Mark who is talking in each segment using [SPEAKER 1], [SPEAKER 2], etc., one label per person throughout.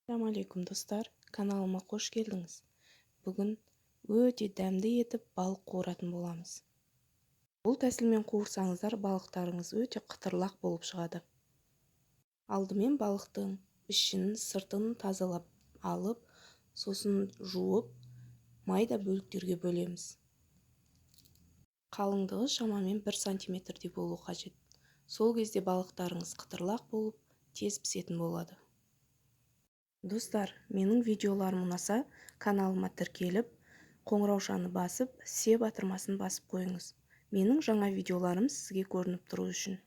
[SPEAKER 1] Assalamu алейкум достар, каналыма қош келдіңіз. Бүгін өте дәмді етіп балық қуыратын боламыз. Бұл тәсілмен қуырсаңыздар, балықтарыңыз өте қытырлақ болып шығады. Алдымен балықтың ішін, сыртын тазалап алып, сосын жуып, майда бөліктерге бөлеміз. Қалыңдығы шамамен 1 сантиметрдей болу қажет. Сол кезде балықтарыңыз қытырлақ болып, тез пісетін болады. Достар, менің видеоларым ұнаса, каналыма тіркеліп, қоңыраушаны басып, се батырмасын басып қойыңыз. Менің жаңа видеоларым сізге көрініп тұру үшін.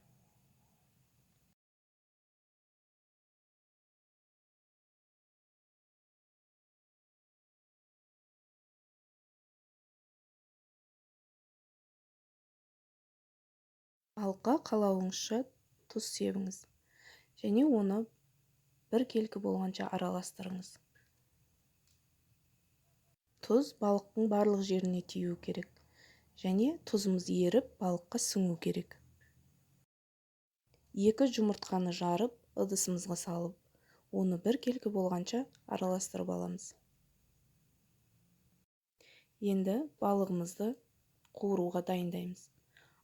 [SPEAKER 1] Балыққа қалауыңызша тұз себіңіз және оны бір келкі болғанша араластырыңыз. Тұз балықтың барлық жеріне тиюі керек және тұзымыз еріп балыққа сіңу керек. 2 жұмыртқаны жарып, ыдысымызға салып, оны бір келкі болғанша араластырып аламыз. Енді балығымызды қуыруға дайындаймыз.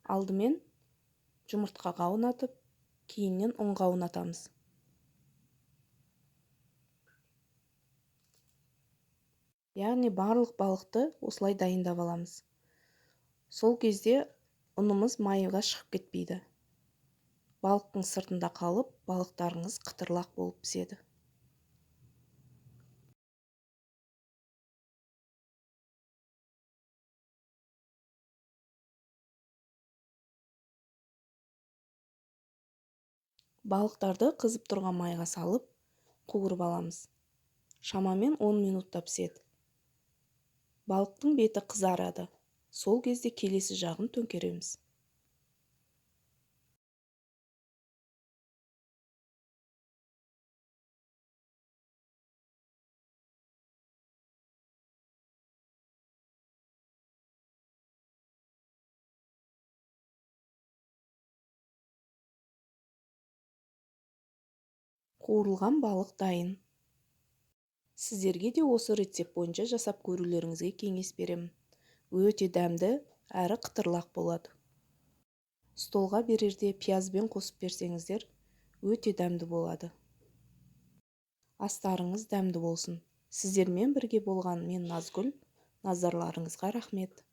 [SPEAKER 1] Алдымен жұмыртқаға ұнатып, кейіннен ұнға ұнатамыз. Яғни барлық балықты осылай дайындап аламыз. Сол кезде ұнымыз майға шығып кетпейді. Балықтың сыртында қалып, балықтарыңыз қытырлақ болып піседі. Балықтарды қызып тұрған майға салып, қуырып аламыз. Шамамен 10 минутта піседі. Балықтың беті қызарады. Сол кезде келесі жағын төңкереміз. Қуырылған балық дайын. Сіздерге де осы рецепт бойынша жасап көрулеріңізге кеңес беремін. Өте дәмді әрі қытырлақ болады. Столға берерде пиязбен қосып берсеңіздер, өте дәмді болады. Астарыңыз дәмді болсын. Сіздермен бірге болған мен Назгүл. Назарларыңызға рахмет.